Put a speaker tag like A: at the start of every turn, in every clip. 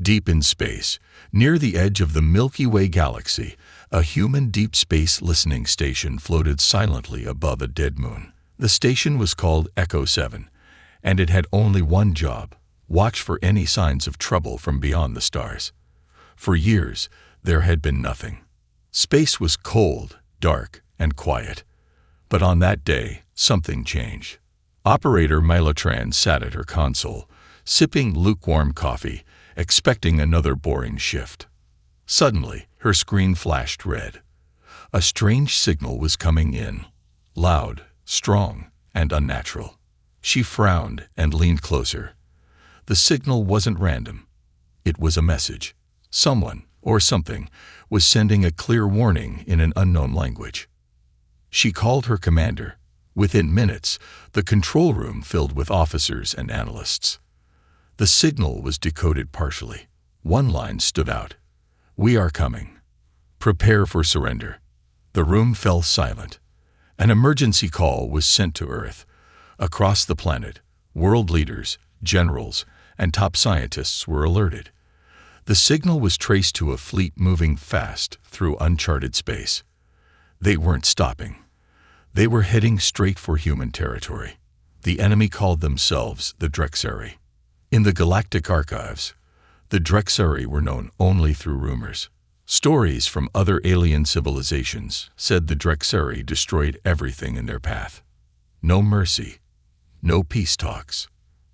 A: Deep in space, near the edge of the Milky Way galaxy, a human deep space listening station floated silently above a dead moon. The station was called Echo 7, and it had only one job: watch for any signs of trouble from beyond the stars. For years, there had been nothing. Space was cold, dark, and quiet. But on that day, something changed. Operator Milotran sat at her console, sipping lukewarm coffee, expecting another boring shift. Suddenly, her screen flashed red. A strange signal was coming in, loud, strong, and unnatural. She frowned and leaned closer. The signal wasn't random. It was a message. Someone, or something, was sending a clear warning in an unknown language. She called her commander. Within minutes, the control room filled with officers and analysts. The signal was decoded partially. One line stood out: "We are coming. Prepare for surrender." The room fell silent. An emergency call was sent to Earth. Across the planet, world leaders, generals, and top scientists were alerted. The signal was traced to a fleet moving fast through uncharted space. They weren't stopping. They were heading straight for human territory. The enemy called themselves the Drexari. In the Galactic archives, the Drexari were known only through rumors. Stories from other alien civilizations said the Drexari destroyed everything in their path. No mercy, no peace talks,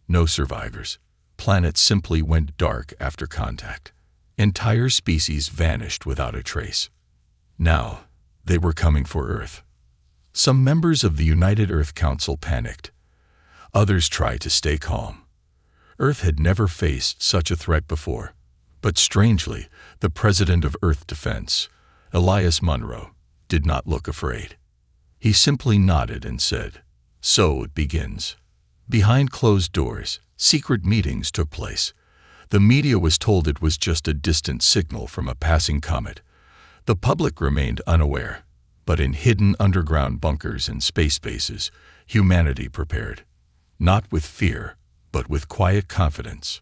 A: no survivors. Planets simply went dark after contact. Entire species vanished without a trace. Now, they were coming for Earth. Some members of the United Earth Council panicked. Others tried to stay calm. Earth had never faced such a threat before. But strangely, the president of Earth Defense, Elias Munro, did not look afraid. He simply nodded and said, "So it begins." Behind closed doors, secret meetings took place. The media was told it was just a distant signal from a passing comet. The public remained unaware, but in hidden underground bunkers and space bases, humanity prepared. Not with fear, but with quiet confidence.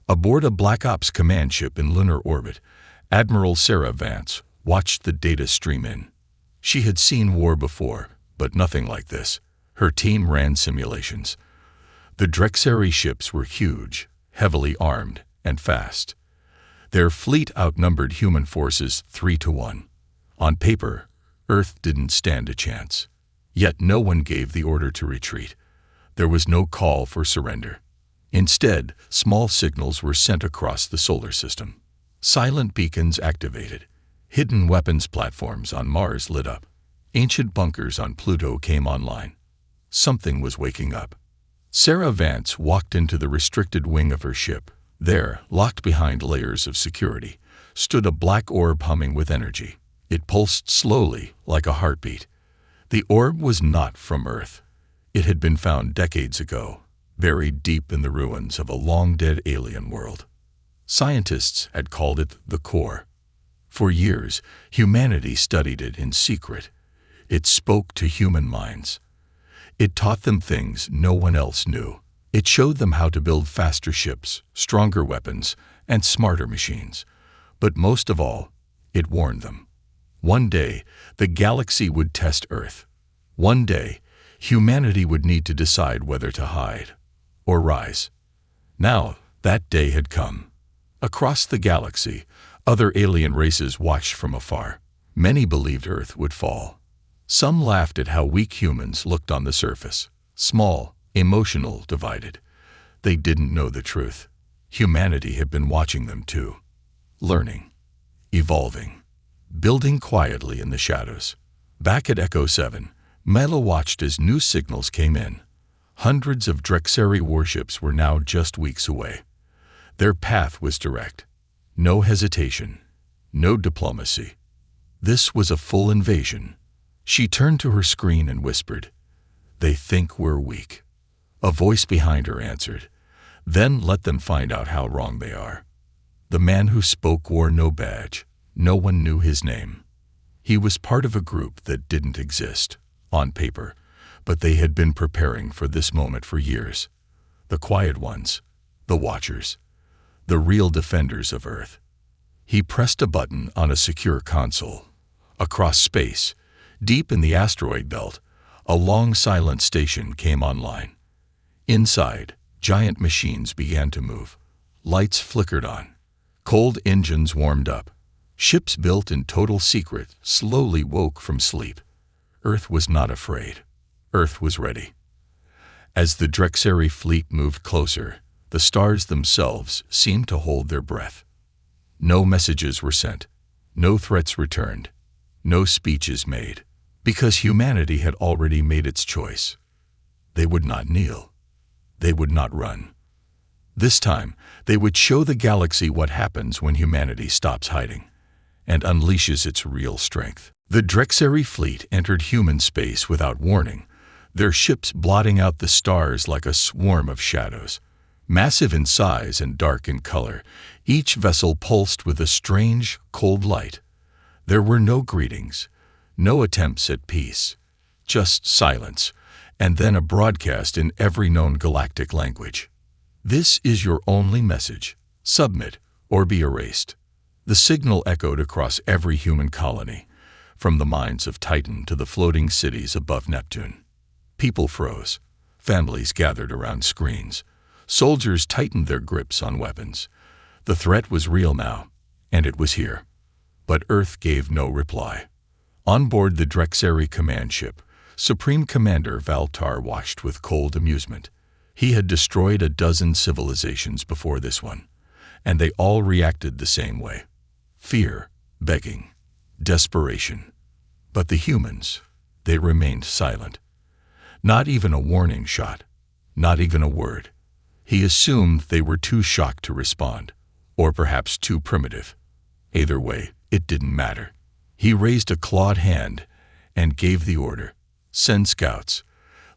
A: Aboard a Black Ops command ship in lunar orbit, Admiral Sarah Vance watched the data stream in. She had seen war before, but nothing like this. Her team ran simulations. The Drexari ships were huge, heavily armed, and fast. Their fleet outnumbered human forces 3-1. On paper, Earth didn't stand a chance. Yet no one gave the order to retreat. There was no call for surrender. Instead, small signals were sent across the solar system. Silent beacons activated. Hidden weapons platforms on Mars lit up. Ancient bunkers on Pluto came online. Something was waking up. Sarah Vance walked into the restricted wing of her ship. There, locked behind layers of security, stood a black orb humming with energy. It pulsed slowly, like a heartbeat. The orb was not from Earth. It had been found decades ago, buried deep in the ruins of a long-dead alien world. Scientists had called it the core. For years, humanity studied it in secret. It spoke to human minds. It taught them things no one else knew. It showed them how to build faster ships, stronger weapons, and smarter machines. But most of all, it warned them. One day, the galaxy would test Earth. One day, humanity would need to decide whether to hide or rise. Now, that day had come. Across the galaxy, other alien races watched from afar. Many believed Earth would fall. Some laughed at how weak humans looked on the surface. Small, emotional, divided. They didn't know the truth. Humanity had been watching them too. Learning. Evolving. Building quietly in the shadows. Back at Echo 7, Mela watched as new signals came in. Hundreds of Drexari warships were now just weeks away. Their path was direct. No hesitation. No diplomacy. This was a full invasion. She turned to her screen and whispered, "They think we're weak." A voice behind her answered, "Then let them find out how wrong they are." The man who spoke wore no badge. No one knew his name. He was part of a group that didn't exist, on paper, but they had been preparing for this moment for years. The quiet ones, the watchers, the real defenders of Earth. He pressed a button on a secure console. Across space, deep in the asteroid belt, a long silent station came online. Inside, giant machines began to move. Lights flickered on. Cold engines warmed up. Ships built in total secret slowly woke from sleep. Earth was not afraid. Earth was ready. As the Drexari fleet moved closer, the stars themselves seemed to hold their breath. No messages were sent. No threats returned. No speeches made. Because humanity had already made its choice. They would not kneel. They would not run. This time, they would show the galaxy what happens when humanity stops hiding and unleashes its real strength. The Drexari fleet entered human space without warning, their ships blotting out the stars like a swarm of shadows. Massive in size and dark in color, each vessel pulsed with a strange, cold light. There were no greetings, no attempts at peace, just silence, and then a broadcast in every known galactic language. This is your only message. Submit or be erased. The signal echoed across every human colony, from the mines of Titan to the floating cities above Neptune. People froze. Families gathered around screens. Soldiers tightened their grips on weapons. The threat was real now, and it was here. But Earth gave no reply. On board the Drexari command ship, Supreme Commander Valtar watched with cold amusement. He had destroyed a dozen civilizations before this one, and they all reacted the same way. Fear, begging, desperation. But the humans, they remained silent. Not even a warning shot, not even a word. He assumed they were too shocked to respond, or perhaps too primitive. Either way, it didn't matter. He raised a clawed hand and gave the order. Send scouts.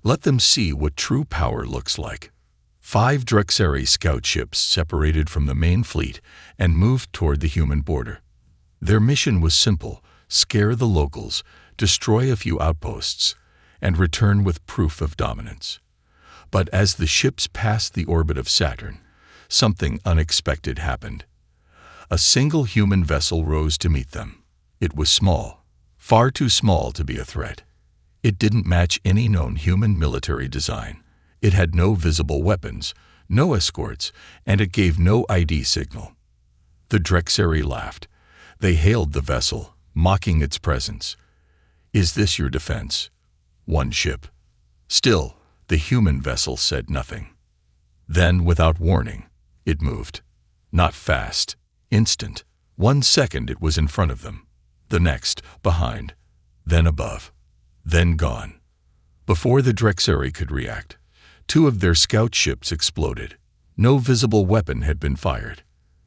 A: Let them see what true power looks like. 5 Drexari scout ships separated from the main fleet and moved toward the human border. Their mission was simple: scare the locals, destroy a few outposts, and return with proof of dominance. But as the ships passed the orbit of Saturn, something unexpected happened. A single human vessel rose to meet them. It was small, far too small to be a threat. It didn't match any known human military design. It had no visible weapons, no escorts, and it gave no ID signal. The Drexari laughed. They hailed the vessel, mocking its presence. "Is this your defense?" One ship. Still, the human vessel said nothing. Then, without warning, it moved. Not fast, instant. 1 second it was in front of them. The next, behind. Then above. Then gone. Before the Drexari could react, 2 of their scout ships exploded. No visible weapon had been fired.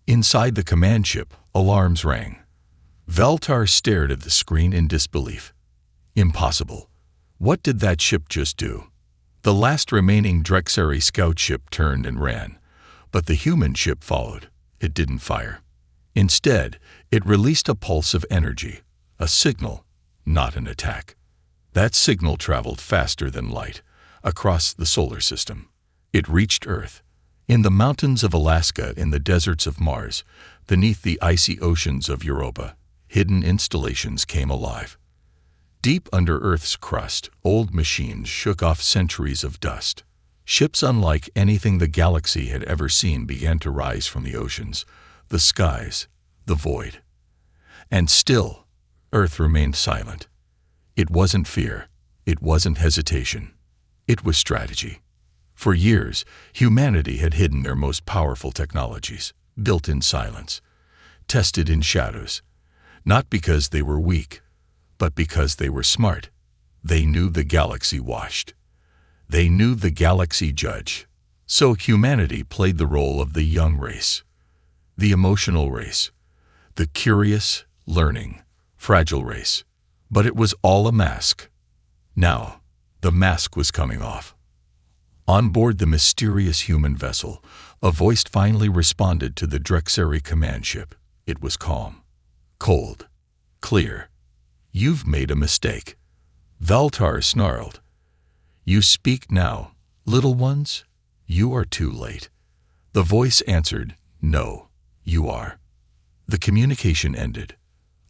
A: Inside the command ship, alarms rang. Valtar stared at the screen in disbelief. Impossible. What did that ship just do? The last remaining Drexari scout ship turned and ran, but the human ship followed. It didn't fire. Instead, it released a pulse of energy, a signal, not an attack. That signal traveled faster than light, across the solar system. It reached Earth. In the mountains of Alaska, in the deserts of Mars, beneath the icy oceans of Europa, hidden installations came alive. Deep under Earth's crust, old machines shook off centuries of dust. Ships unlike anything the galaxy had ever seen began to rise from the oceans, the skies, the void. And still, Earth remained silent. It wasn't fear. It wasn't hesitation. It was strategy. For years, humanity had hidden their most powerful technologies, built in silence, tested in shadows, not because they were weak, but because they were smart. They knew the galaxy watched. They knew the galaxy judged. So humanity played the role of the young race, the emotional race, the curious, learning, fragile race. But it was all a mask. Now, the mask was coming off. On board the mysterious human vessel, a voice finally responded to the Drexari command ship. It was calm, cold, clear. "You've made a mistake." Valtar snarled. "You speak now, little ones? You are too late." The voice answered, No, you are. The communication ended.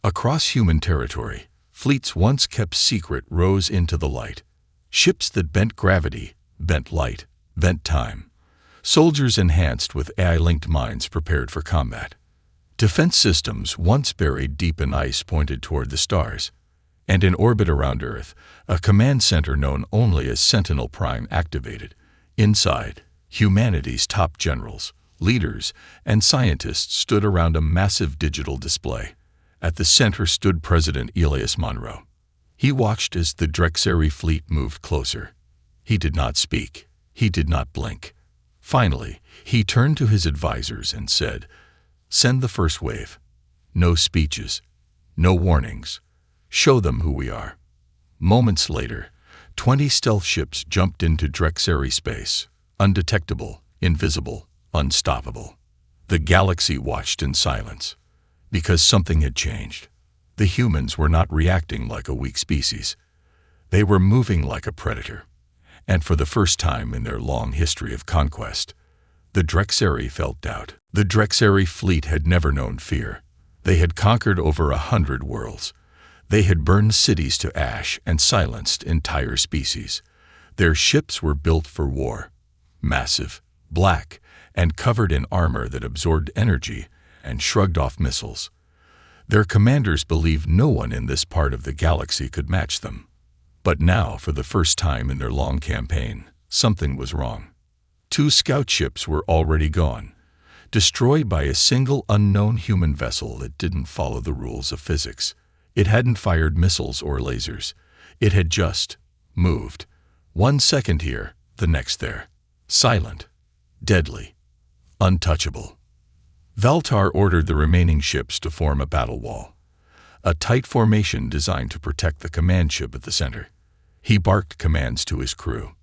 A: Across human territory, fleets once kept secret rose into the light. Ships that bent gravity, bent light, bent time. Soldiers enhanced with AI-linked minds prepared for combat. Defense systems once buried deep in ice pointed toward the stars. And in orbit around Earth, a command center known only as Sentinel Prime activated. Inside, humanity's top generals, leaders, and scientists stood around a massive digital display. At the center stood President Elias Monroe. He watched as the Drexari fleet moved closer. He did not speak. He did not blink. Finally, he turned to his advisors and said, "Send the first wave. No speeches. No warnings. Show them who we are." Moments later, 20 stealth ships jumped into Drexari space, undetectable, invisible, unstoppable. The galaxy watched in silence, because something had changed. The humans were not reacting like a weak species. They were moving like a predator. And for the first time in their long history of conquest, the Drexari felt doubt. The Drexari fleet had never known fear. They had conquered over 100 worlds. They had burned cities to ash and silenced entire species. Their ships were built for war. Massive, black, and covered in armor that absorbed energy and shrugged off missiles. Their commanders believed no one in this part of the galaxy could match them. But now, for the first time in their long campaign, something was wrong. 2 scout ships were already gone, destroyed by a single unknown human vessel that didn't follow the rules of physics. It hadn't fired missiles or lasers. It had just moved. 1 second here, the next there. Silent, deadly, untouchable. Valtar ordered the remaining ships to form a battle wall, a tight formation designed to protect the command ship at the center. He barked commands to his crew.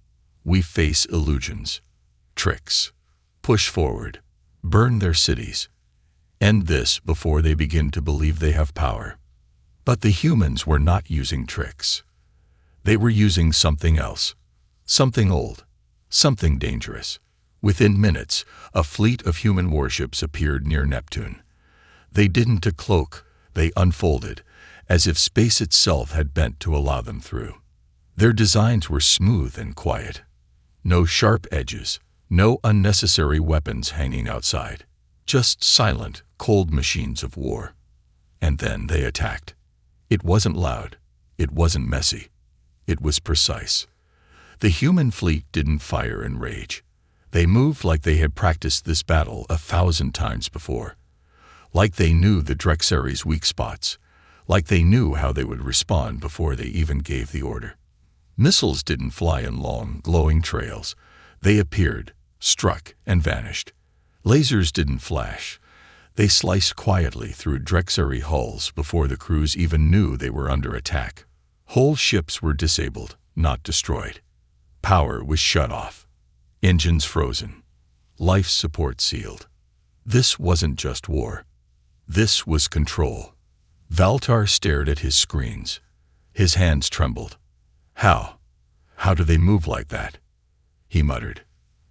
A: "We face illusions, tricks. Push forward. Burn their cities. End this before they begin to believe they have power." But the humans were not using tricks. They were using something else, something old, something dangerous. Within minutes, a fleet of human warships appeared near Neptune. They didn't decloak, they unfolded, as if space itself had bent to allow them through. Their designs were smooth and quiet. No sharp edges, no unnecessary weapons hanging outside. Just silent, cold machines of war. And then they attacked. It wasn't loud. It wasn't messy. It was precise. The human fleet didn't fire in rage. They moved like they had practiced this battle 1,000 times before. Like they knew the Drexari's weak spots. Like they knew how they would respond before they even gave the order. Missiles didn't fly in long, glowing trails. They appeared, struck, and vanished. Lasers didn't flash. They sliced quietly through Drexari hulls before the crews even knew they were under attack. Whole ships were disabled, not destroyed. Power was shut off. Engines frozen. Life support sealed. This wasn't just war. This was control. Valtar stared at his screens. His hands trembled. How? How do they move like that? He muttered.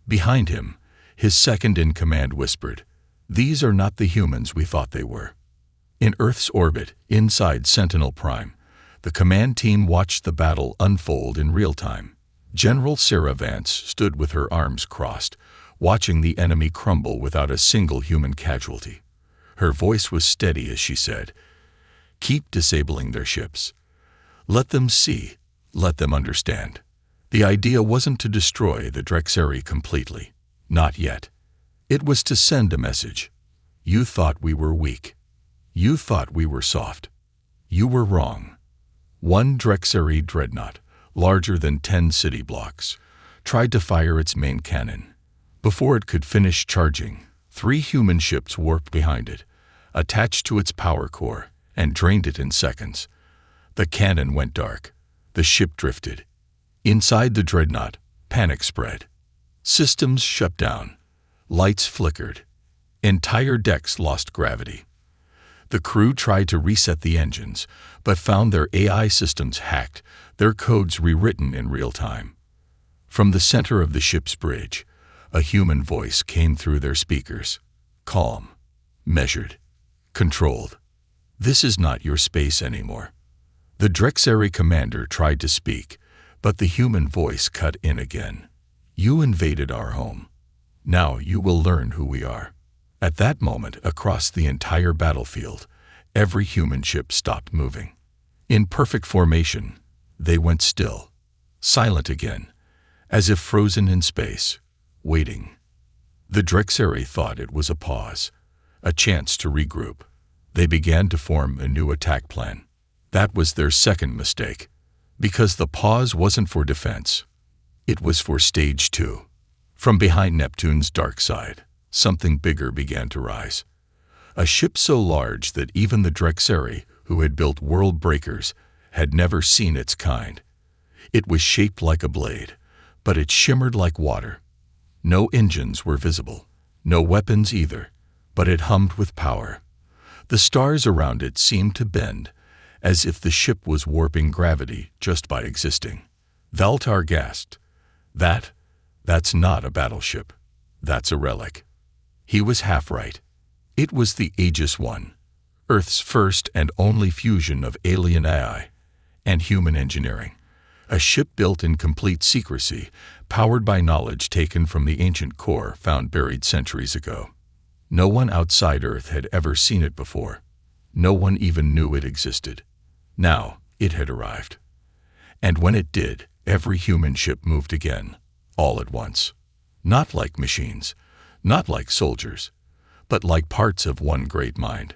A: Behind him, his second-in-command whispered, "These are not the humans we thought they were." In Earth's orbit, inside Sentinel Prime, the command team watched the battle unfold in real time. General Sarah Vance stood with her arms crossed, watching the enemy crumble without a single human casualty. Her voice was steady as she said, "Keep disabling their ships. Let them see. Let them understand." The idea wasn't to destroy the Drexari completely. Not yet. It was to send a message. You thought we were weak. You thought we were soft. You were wrong. 1 Drexari dreadnought, larger than 10 city blocks, tried to fire its main cannon. Before it could finish charging, 3 human ships warped behind it, attached to its power core, and drained it in seconds. The cannon went dark. The ship drifted. Inside the dreadnought, panic spread. Systems shut down. Lights flickered. Entire decks lost gravity. The crew tried to reset the engines, but found their AI systems hacked, their codes rewritten in real time. From the center of the ship's bridge, a human voice came through their speakers. calm, measured, controlled. "This is not your space anymore." The Drexari commander tried to speak, but the human voice cut in again. "You invaded our home. Now you will learn who we are." At that moment, across the entire battlefield, every human ship stopped moving. In perfect formation, they went still, silent again, as if frozen in space, waiting. The Drexari thought it was a pause, a chance to regroup. They began to form a new attack plan. That was their second mistake, because the pause wasn't for defense. It was for stage 2. From behind Neptune's dark side, something bigger began to rise. A ship so large that even the Drexari, who had built world breakers, had never seen its kind. It was shaped like a blade, but it shimmered like water. No engines were visible, no weapons either, but it hummed with power. The stars around it seemed to bend, as if the ship was warping gravity just by existing. Valtar gasped. That's not a battleship. That's a relic." He was half right. It was the Aegis I, Earth's first and only fusion of alien AI and human engineering. A ship built in complete secrecy, powered by knowledge taken from the ancient core found buried centuries ago. No one outside Earth had ever seen it before. No one even knew it existed. Now, it had arrived. And when it did, every human ship moved again, all at once. Not like machines, not like soldiers, but like parts of one great mind.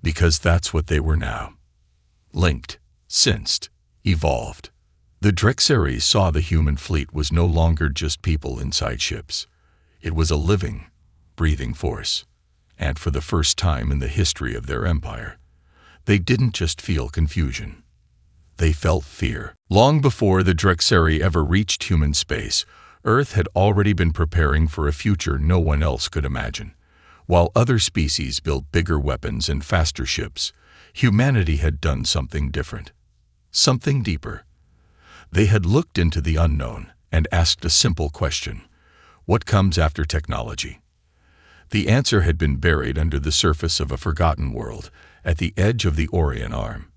A: Because that's what they were now. Linked, sensed, evolved. The Drexari saw the human fleet was no longer just people inside ships. It was a living, breathing force. And for the first time in the history of their empire, they didn't just feel confusion. They felt fear. Long before the Drexari ever reached human space, Earth had already been preparing for a future no one else could imagine. While other species built bigger weapons and faster ships, humanity had done something different. Something deeper. They had looked into the unknown and asked a simple question: what comes after technology? The answer had been buried under the surface of a forgotten world, at the edge of the Orion Arm.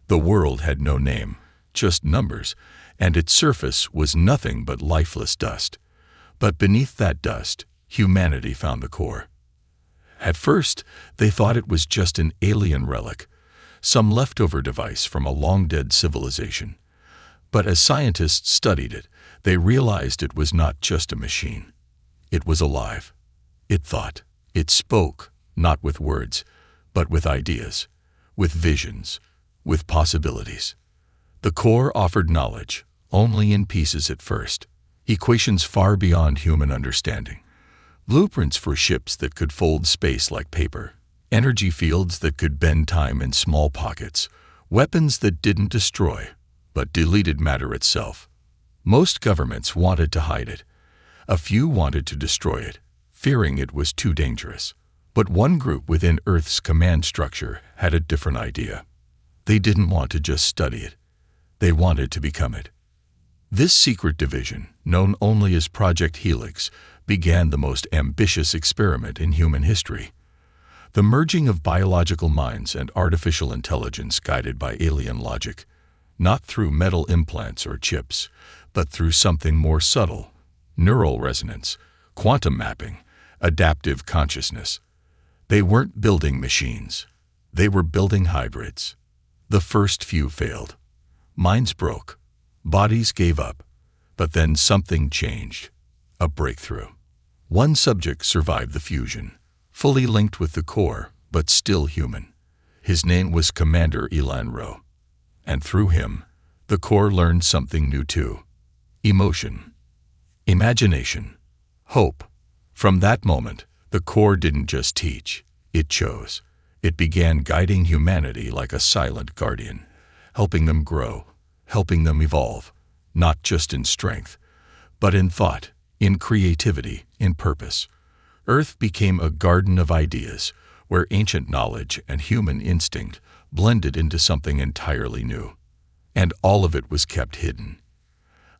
A: The world had no name, just numbers, and its surface was nothing but lifeless dust. But beneath that dust, humanity found the core. At first, they thought it was just an alien relic, some leftover device from a long-dead civilization. But as scientists studied it, they realized it was not just a machine. It was alive. It thought. It spoke, not with words, but with ideas, with visions, with possibilities. The core offered knowledge, only in pieces at first, equations far beyond human understanding, blueprints for ships that could fold space like paper, energy fields that could bend time in small pockets, weapons that didn't destroy, but deleted matter itself. Most governments wanted to hide it. A few wanted to destroy it, fearing it was too dangerous. But one group within Earth's command structure had a different idea. They didn't want to just study it. They wanted to become it. This secret division, known only as Project Helix, began the most ambitious experiment in human history. The merging of biological minds and artificial intelligence guided by alien logic, not through metal implants or chips, but through something more subtle: neural resonance, quantum mapping, adaptive consciousness. They weren't building machines. They were building hybrids. The first few failed. Minds broke. Bodies gave up. But then something changed. A breakthrough. One subject survived the fusion, fully linked with the core, but still human. His name was Commander Elan Rowe. And through him, the core learned something new too. Emotion. Imagination. Hope. From that moment, the core didn't just teach, it chose. It began guiding humanity like a silent guardian, helping them grow, helping them evolve, not just in strength, but in thought, in creativity, in purpose. Earth became a garden of ideas, where ancient knowledge and human instinct blended into something entirely new. And all of it was kept hidden.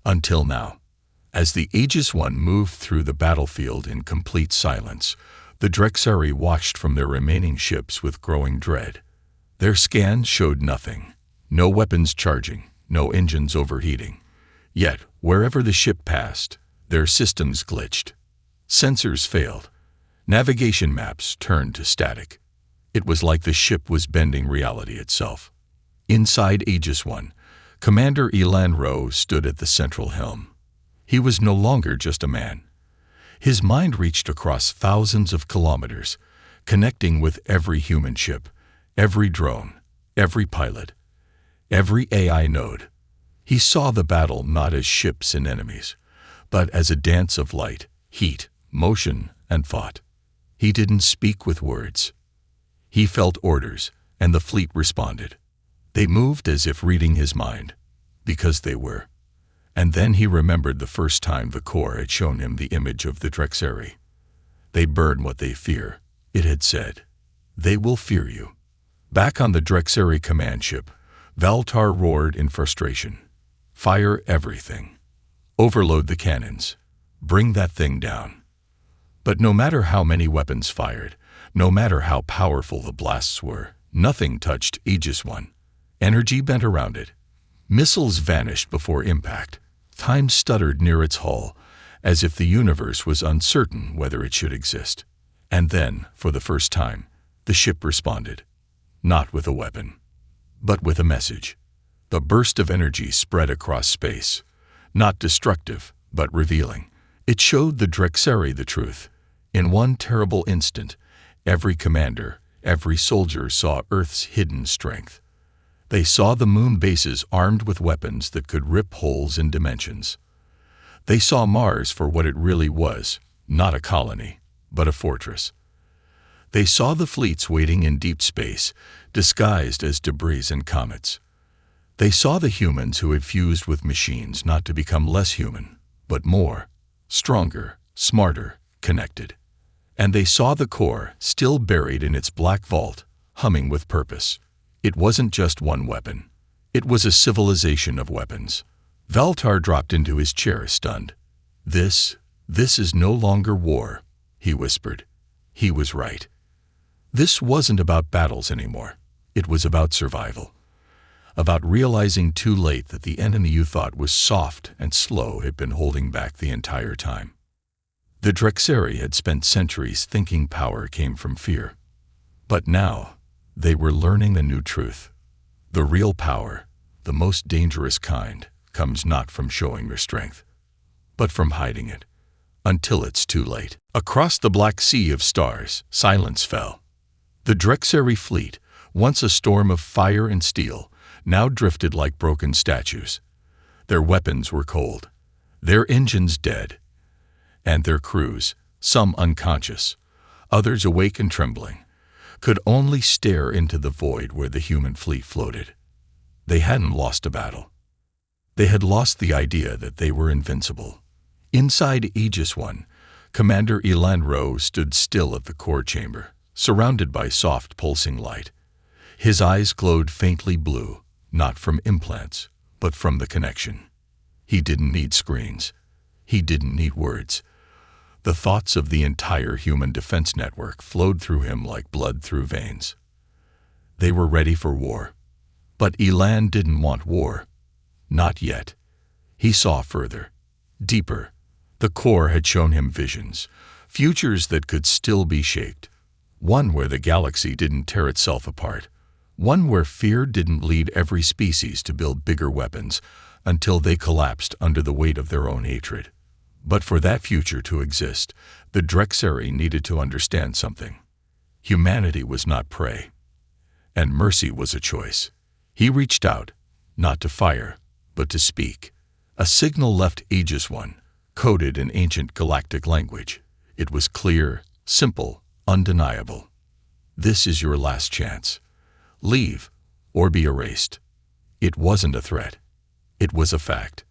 A: Until now. As the Aegis I moved through the battlefield in complete silence, The Drexari watched from their remaining ships with growing dread. Their scans showed nothing. No weapons charging, no engines overheating. Yet, wherever the ship passed, their systems glitched. Sensors failed. Navigation maps turned to static. It was like the ship was bending reality itself. Inside Aegis 1, Commander Elan Rowe stood at the central helm. He was no longer just a man. His mind reached across thousands of kilometers, connecting with every human ship, every drone, every pilot, every AI node. He saw the battle not as ships and enemies, but as a dance of light, heat, motion, and thought. He didn't speak with words. He felt orders, and the fleet responded. They moved as if reading his mind, because they were. And then he remembered the first time the Corps had shown him the image of the Drexari. They burn what they fear, it had said. They will fear you. Back on the Drexari command ship, Valtar roared in frustration. Fire everything. Overload the cannons. Bring that thing down. But no matter how many weapons fired, no matter how powerful the blasts were, nothing touched Aegis 1. Energy bent around it. Missiles vanished before impact. Time stuttered near its hull, as if the universe was uncertain whether it should exist. And then, for the first time, the ship responded. Not with a weapon, but with a message. The burst of energy spread across space. Not destructive, but revealing. It showed the Drexari the truth. In one terrible instant, every commander, every soldier saw Earth's hidden strength. They saw the moon bases armed with weapons that could rip holes in dimensions. They saw Mars for what it really was, not a colony, but a fortress. They saw the fleets waiting in deep space, disguised as debris and comets. They saw the humans who had fused with machines not to become less human, but more, stronger, smarter, connected. And they saw the Corps, still buried in its black vault, humming with purpose. It wasn't just one weapon. It was a civilization of weapons. Valtar dropped into his chair, stunned. This is no longer war, he whispered. He was right. This wasn't about battles anymore. It was about survival. About realizing too late that the enemy you thought was soft and slow had been holding back the entire time. The Drexari had spent centuries thinking power came from fear. But now, they were learning a new truth. The real power, the most dangerous kind, comes not from showing your strength, but from hiding it, until it's too late. Across the black sea of stars, silence fell. The Drexari fleet, once a storm of fire and steel, now drifted like broken statues. Their weapons were cold, their engines dead, and their crews, some unconscious, others awake and trembling, could only stare into the void where the human fleet floated. They hadn't lost a battle. They had lost the idea that they were invincible. Inside Aegis 1, Commander Elan Rowe stood still at the core chamber, surrounded by soft pulsing light. His eyes glowed faintly blue, not from implants, but from the connection. He didn't need screens. He didn't need words. The thoughts of the entire human defense network flowed through him like blood through veins. They were ready for war. But Elan didn't want war. Not yet. He saw further, deeper. The Corps had shown him visions, futures that could still be shaped. One where the galaxy didn't tear itself apart. One where fear didn't lead every species to build bigger weapons until they collapsed under the weight of their own hatred. But for that future to exist, the Drexari needed to understand something. Humanity was not prey, and mercy was a choice. He reached out, not to fire, but to speak. A signal left Aegis 1, coded in ancient galactic language. It was clear, simple, undeniable. This is your last chance. Leave, or be erased. It wasn't a threat. It was a fact.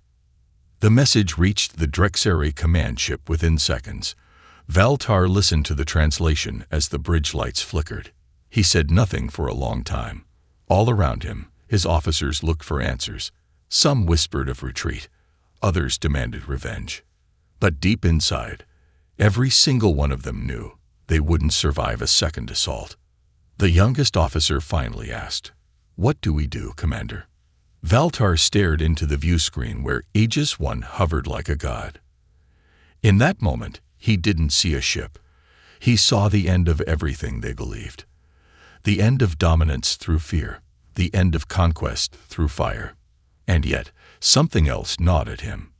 A: The message reached the Drexari command ship within seconds. Valtar listened to the translation as the bridge lights flickered. He said nothing for a long time. All around him, his officers looked for answers. Some whispered of retreat. Others demanded revenge. But deep inside, every single one of them knew They wouldn't survive a second assault. The youngest officer finally asked, "What do we do, Commander?" Valtar stared into the view screen where Aegis 1 hovered like a god. In that moment, he didn't see a ship. He saw the end of everything they believed. The end of dominance through fear. The end of conquest through fire. And yet, something else gnawed at him.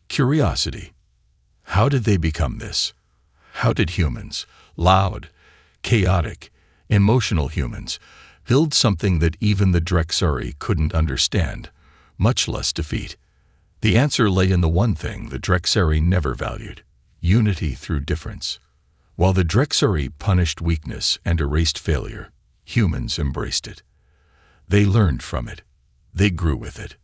A: Curiosity. How did they become this? How did humans, loud, chaotic, emotional humans, build something that even the Drexari couldn't understand, much less defeat? The answer lay in the one thing the Drexari never valued: unity through difference. While the Drexari punished weakness and erased failure, humans embraced it. They learned from it. They grew with it.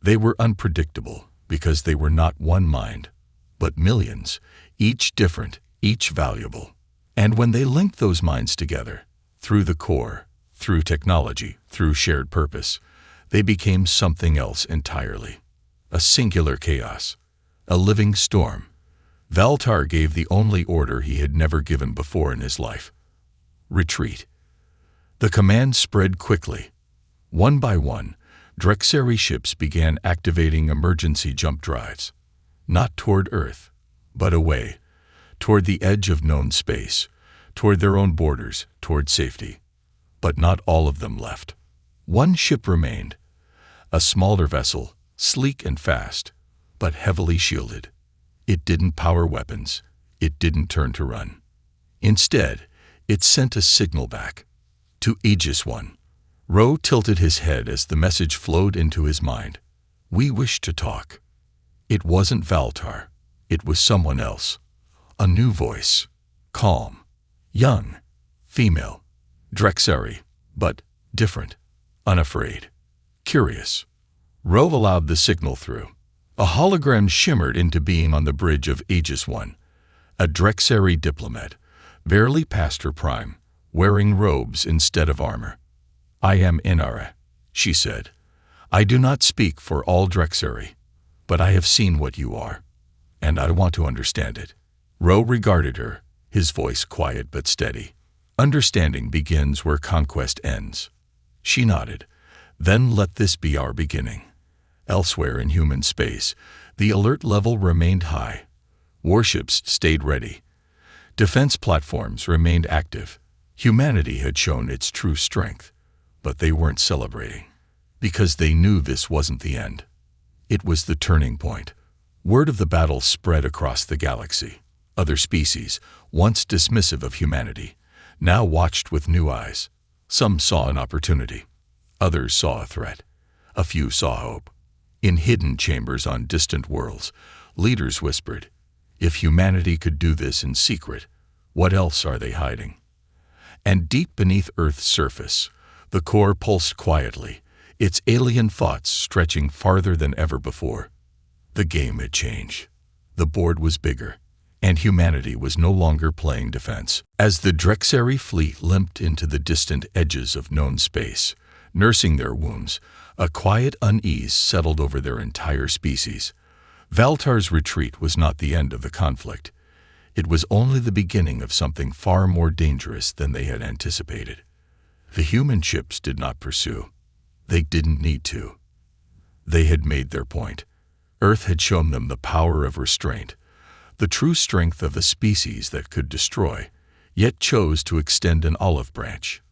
A: They were unpredictable because they were not one mind, but millions, each different, each valuable. And when they linked those minds together, through the core, through technology, through shared purpose, they became something else entirely. A singular chaos, a living storm. Valtar gave the only order he had never given before in his life: retreat. The command spread quickly. One by one, Drexari ships began activating emergency jump drives. Not toward Earth, but away, toward the edge of known space, toward their own borders, toward safety. But not all of them left. One ship remained, a smaller vessel, sleek and fast, but heavily shielded. It didn't power weapons. It didn't turn to run. Instead, it sent a signal back. To Aegis 1. Ro tilted his head as the message flowed into his mind. "We wish to talk." It wasn't Valtar. It was someone else. A new voice. Calm. Young. Female. Drexari. But different. Unafraid. Curious. Ro allowed the signal through. A hologram shimmered into being on the bridge of Aegis 1. A Drexari diplomat, barely past her prime, wearing robes instead of armor. "I am Inara," she said. "I do not speak for all Drexari, but I have seen what you are, and I want to understand it." Ro regarded her, his voice quiet but steady. "Understanding begins where conquest ends." She nodded. "Then let this be our beginning." Elsewhere in human space, the alert level remained high. Warships stayed ready. Defense platforms remained active. Humanity had shown its true strength, but they weren't celebrating, because they knew this wasn't the end. It was the turning point. Word of the battle spread across the galaxy. Other species, once dismissive of humanity, now watched with new eyes. Some saw an opportunity. Others saw a threat. A few saw hope. In hidden chambers on distant worlds, leaders whispered, "If humanity could do this in secret, what else are they hiding?" And deep beneath Earth's surface, the core pulsed quietly, its alien thoughts stretching farther than ever before. The game had changed. The board was bigger, and humanity was no longer playing defense. As the Drexari fleet limped into the distant edges of known space, nursing their wounds, a quiet unease settled over their entire species. Valtar's retreat was not the end of the conflict. It was only the beginning of something far more dangerous than they had anticipated. The human ships did not pursue. They didn't need to. They had made their point. Earth had shown them the power of restraint, the true strength of a species that could destroy, yet chose to extend an olive branch.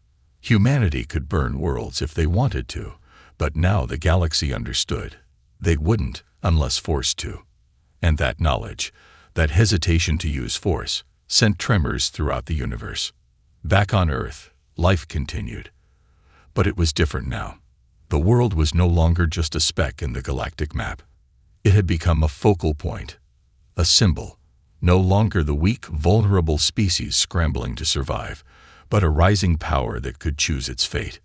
A: Humanity could burn worlds if they wanted to, but now the galaxy understood. They wouldn't unless forced to. And that knowledge, that hesitation to use force, sent tremors throughout the universe. Back on Earth, life continued. But it was different now. The world was no longer just a speck in the galactic map. It had become a focal point, a symbol, no longer the weak, vulnerable species scrambling to survive, but a rising power that could choose its fate.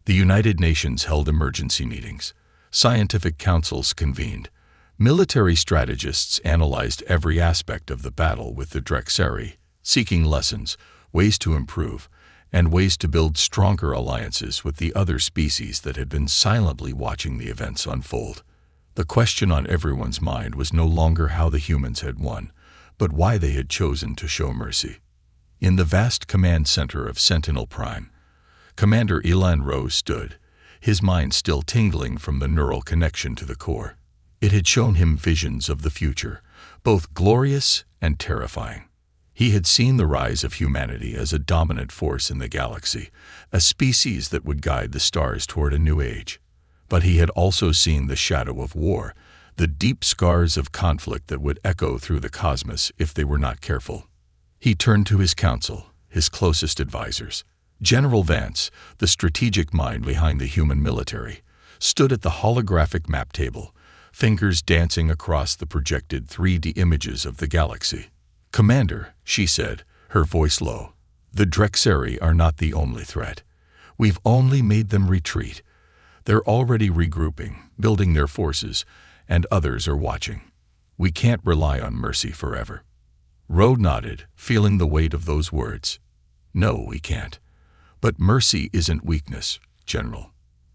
A: The United Nations held emergency meetings. Scientific councils convened. Military strategists analyzed every aspect of the battle with the Drexari, seeking lessons, ways to improve, and ways to build stronger alliances with the other species that had been silently watching the events unfold. The question on everyone's mind was no longer how the humans had won, but why they had chosen to show mercy. In the vast command center of Sentinel Prime, Commander Elan Rose stood, his mind still tingling from the neural connection to the core. It had shown him visions of the future, both glorious and terrifying. He had seen the rise of humanity as a dominant force in the galaxy, a species that would guide the stars toward a new age. But he had also seen the shadow of war, the deep scars of conflict that would echo through the cosmos if they were not careful. He turned to his council, his closest advisors. General Vance, the strategic mind behind the human military, stood at the holographic map table, fingers dancing across the projected 3D images of the galaxy. "Commander," she said, her voice low, "the Drexari are not the only threat. We've only made them retreat. They're already regrouping, building their forces, and others are watching. We can't rely on mercy forever." Ro nodded, feeling the weight of those words. "No, we can't. But mercy isn't weakness, General.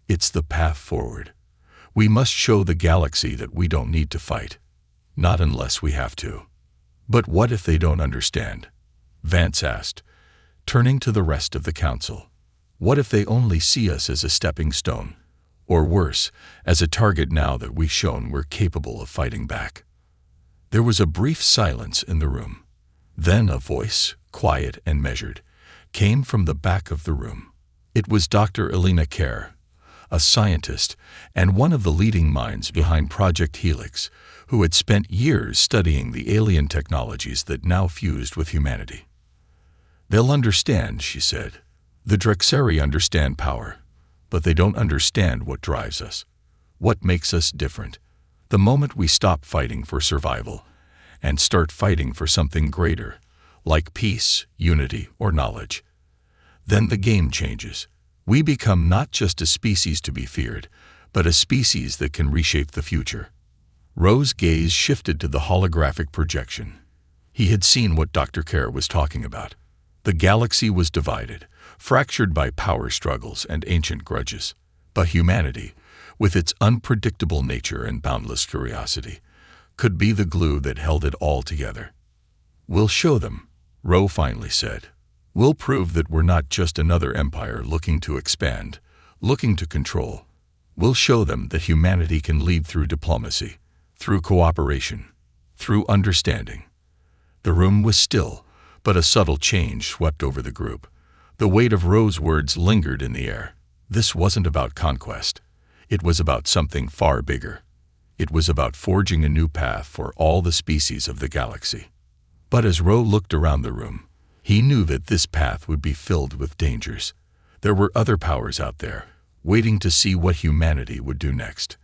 A: It's the path forward. We must show the galaxy that we don't need to fight. Not unless we have to." "But what if they don't understand?" Vance asked, turning to the rest of the council. "What if they only see us as a stepping stone? Or worse, as a target now that we've shown we're capable of fighting back?" There was a brief silence in the room. Then a voice, quiet and measured, came from the back of the room. It was Dr. Elena Kerr, a scientist and one of the leading minds behind Project Helix, who had spent years studying the alien technologies that now fused with humanity. "They'll understand," she said. "The Drexari understand power, but they don't understand what drives us, what makes us different. The moment we stop fighting for survival and start fighting for something greater, like peace, unity, or knowledge, then the game changes. We become not just a species to be feared, but a species that can reshape the future." Ro's gaze shifted to the holographic projection. He had seen what Dr. Kerr was talking about. The galaxy was divided, fractured by power struggles and ancient grudges. But humanity, with its unpredictable nature and boundless curiosity, could be the glue that held it all together. "We'll show them," Ro finally said. "We'll prove that we're not just another empire looking to expand, looking to control. We'll show them that humanity can lead through diplomacy, through cooperation, through understanding." The room was still, but a subtle change swept over the group. The weight of Ro's words lingered in the air. This wasn't about conquest. It was about something far bigger. It was about forging a new path for all the species of the galaxy. But as Ro looked around the room, he knew that this path would be filled with dangers. There were other powers out there, waiting to see what humanity would do next.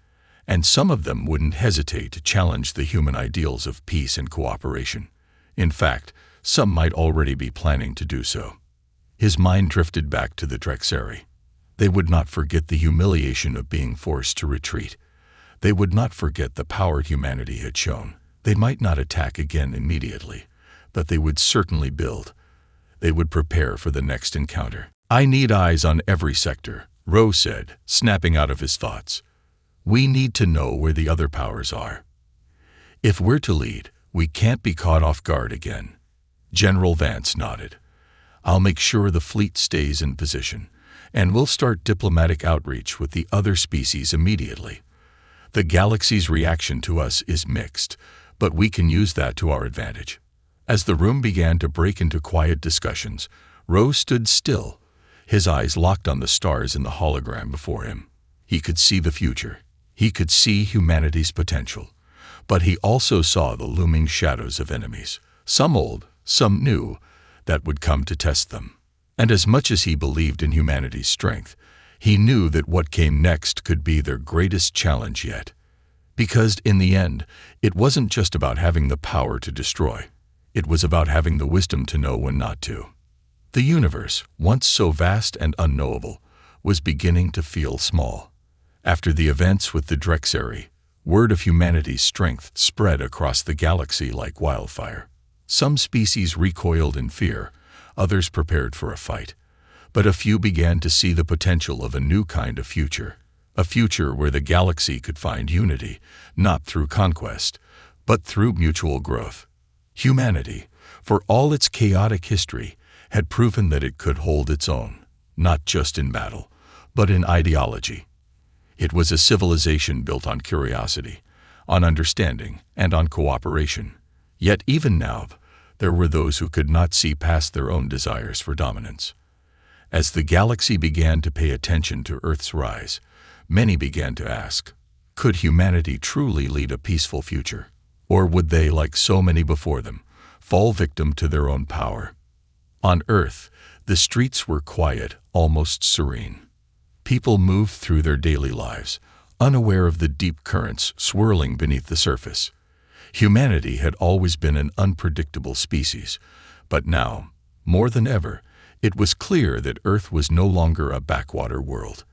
A: And some of them wouldn't hesitate to challenge the human ideals of peace and cooperation. In fact, some might already be planning to do so. His mind drifted back to the Drexari. They would not forget the humiliation of being forced to retreat. They would not forget the power humanity had shown. They might not attack again immediately, but they would certainly build. They would prepare for the next encounter. "I need eyes on every sector," Ro said, snapping out of his thoughts. "We need to know where the other powers are. If we're to lead, we can't be caught off guard again." General Vance nodded. "I'll make sure the fleet stays in position, and we'll start diplomatic outreach with the other species immediately. The galaxy's reaction to us is mixed, but we can use that to our advantage." As the room began to break into quiet discussions, Ro stood still, his eyes locked on the stars in the hologram before him. He could see the future. He could see humanity's potential. But he also saw the looming shadows of enemies, some old, some new, that would come to test them. And as much as he believed in humanity's strength, he knew that what came next could be their greatest challenge yet. Because in the end, it wasn't just about having the power to destroy. It was about having the wisdom to know when not to. The universe, once so vast and unknowable, was beginning to feel small. After the events with the Drexari, word of humanity's strength spread across the galaxy like wildfire. Some species recoiled in fear, others prepared for a fight. But a few began to see the potential of a new kind of future, a future where the galaxy could find unity, not through conquest, but through mutual growth. Humanity, for all its chaotic history, had proven that it could hold its own, not just in battle, but in ideology. It was a civilization built on curiosity, on understanding, and on cooperation. Yet even now, there were those who could not see past their own desires for dominance. As the galaxy began to pay attention to Earth's rise, many began to ask, could humanity truly lead a peaceful future? Or would they, like so many before them, fall victim to their own power? On Earth, the streets were quiet, almost serene. People moved through their daily lives, unaware of the deep currents swirling beneath the surface. Humanity had always been an unpredictable species, but now, more than ever, it was clear that Earth was no longer a backwater world.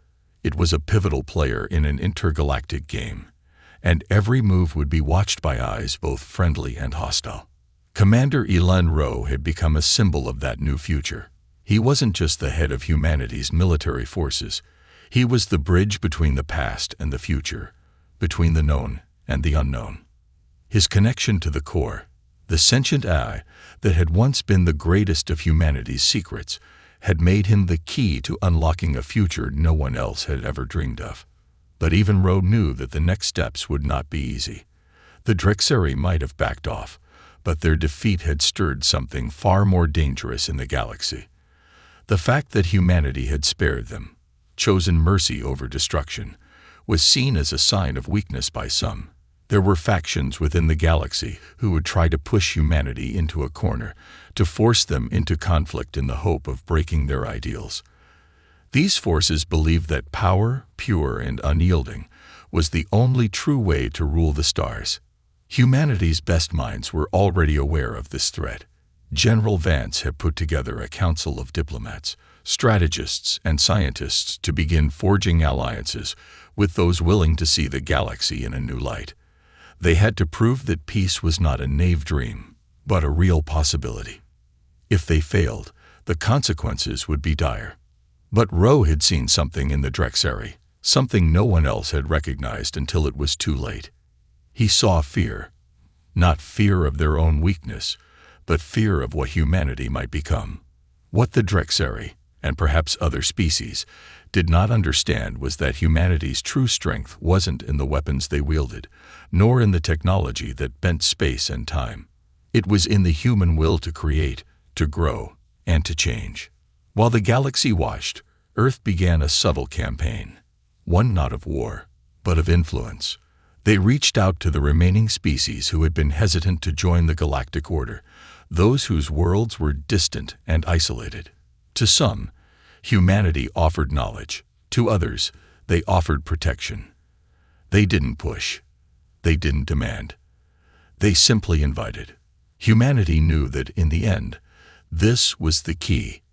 A: It was a pivotal player in an intergalactic game, and every move would be watched by eyes both friendly and hostile. Commander Elan Rowe had become a symbol of that new future. He wasn't just the head of humanity's military forces. He was the bridge between the past and the future, between the known and the unknown. His connection to the core, the sentient eye that had once been the greatest of humanity's secrets, had made him the key to unlocking a future no one else had ever dreamed of. But even Rowe knew that the next steps would not be easy. The Drexari might have backed off, but their defeat had stirred something far more dangerous in the galaxy. The fact that humanity had spared them, chosen mercy over destruction, was seen as a sign of weakness by some. There were factions within the galaxy who would try to push humanity into a corner, to force them into conflict in the hope of breaking their ideals. These forces believed that power, pure and unyielding, was the only true way to rule the stars. Humanity's best minds were already aware of this threat. General Vance had put together a council of diplomats, strategists, and scientists to begin forging alliances with those willing to see the galaxy in a new light. They had to prove that peace was not a naive dream, but a real possibility. If they failed, the consequences would be dire. But Rowe had seen something in the Drexari, something no one else had recognized until it was too late. He saw fear, not fear of their own weakness, but fear of what humanity might become. What the Drexari, and perhaps other species, did not understand was that humanity's true strength wasn't in the weapons they wielded, nor in the technology that bent space and time. It was in the human will to create, to grow, and to change. While the galaxy watched, Earth began a subtle campaign, one not of war, but of influence. They reached out to the remaining species who had been hesitant to join the Galactic Order, those whose worlds were distant and isolated. To some, humanity offered knowledge. To others, they offered protection. They didn't push. They didn't demand. They simply invited. Humanity knew that in the end, this was the key.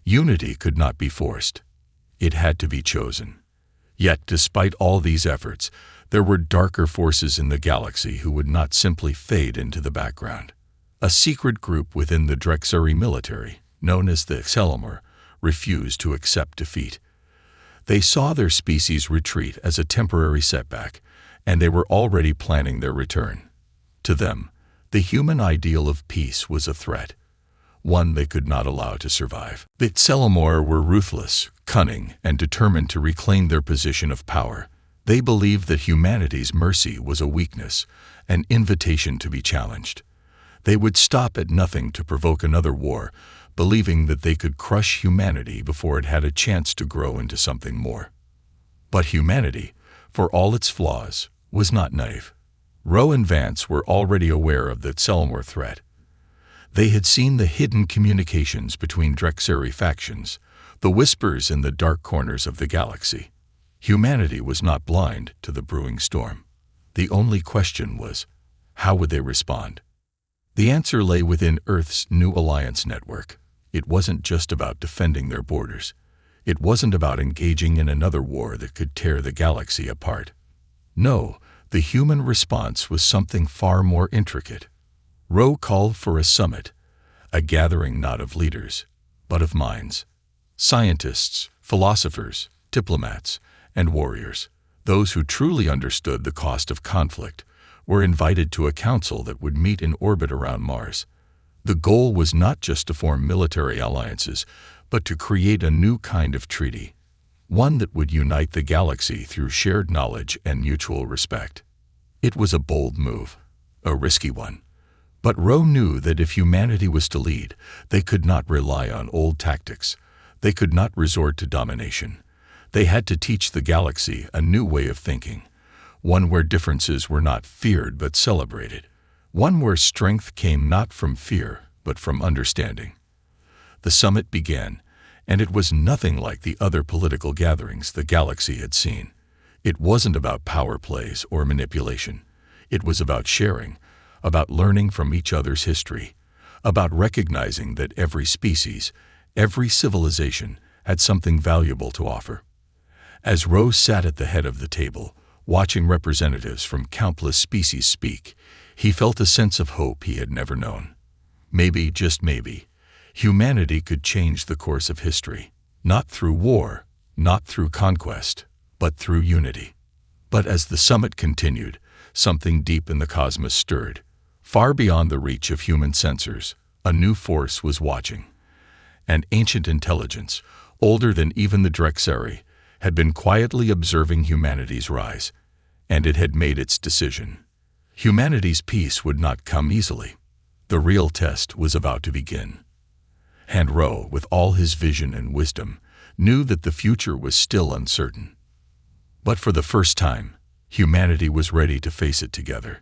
A: Unity could not be forced. It had to be chosen. Yet, despite all these efforts, there were darker forces in the galaxy who would not simply fade into the background. A secret group within the Drexari military, known as the Excelomor, refused to accept defeat. They saw their species retreat as a temporary setback, and they were already planning their return. To them, the human ideal of peace was a threat, one they could not allow to survive. The Excelomor were ruthless, cunning, and determined to reclaim their position of power. They believed that humanity's mercy was a weakness, an invitation to be challenged. They would stop at nothing to provoke another war, believing that they could crush humanity before it had a chance to grow into something more. But humanity, for all its flaws, was not naive. Rowe and Vance were already aware of the Excelomor threat. They had seen the hidden communications between Drexari factions, the whispers in the dark corners of the galaxy. Humanity was not blind to the brewing storm. The only question was, how would they respond? The answer lay within Earth's new alliance network. It wasn't just about defending their borders. It wasn't about engaging in another war that could tear the galaxy apart. No, the human response was something far more intricate. Rowe called for a summit, a gathering not of leaders, but of minds. Scientists, philosophers, diplomats, and warriors, those who truly understood the cost of conflict, were invited to a council that would meet in orbit around Mars. The goal was not just to form military alliances, but to create a new kind of treaty, one that would unite the galaxy through shared knowledge and mutual respect. It was a bold move, a risky one. But Ro knew that if humanity was to lead, they could not rely on old tactics. They could not resort to domination. They had to teach the galaxy a new way of thinking, one where differences were not feared but celebrated, one where strength came not from fear but from understanding. The summit began, and it was nothing like the other political gatherings the galaxy had seen. It wasn't about power plays or manipulation. It was about sharing, about learning from each other's history, about recognizing that every species, every civilization had something valuable to offer. As Rose sat at the head of the table, watching representatives from countless species speak, he felt a sense of hope he had never known. Maybe, just maybe, humanity could change the course of history, not through war, not through conquest, but through unity. But as the summit continued, something deep in the cosmos stirred. Far beyond the reach of human sensors, a new force was watching. An ancient intelligence, older than even the Drexari, had been quietly observing humanity's rise, and it had made its decision. Humanity's peace would not come easily. The real test was about to begin. And Ro, with all his vision and wisdom, knew that the future was still uncertain. But for the first time, humanity was ready to face it together.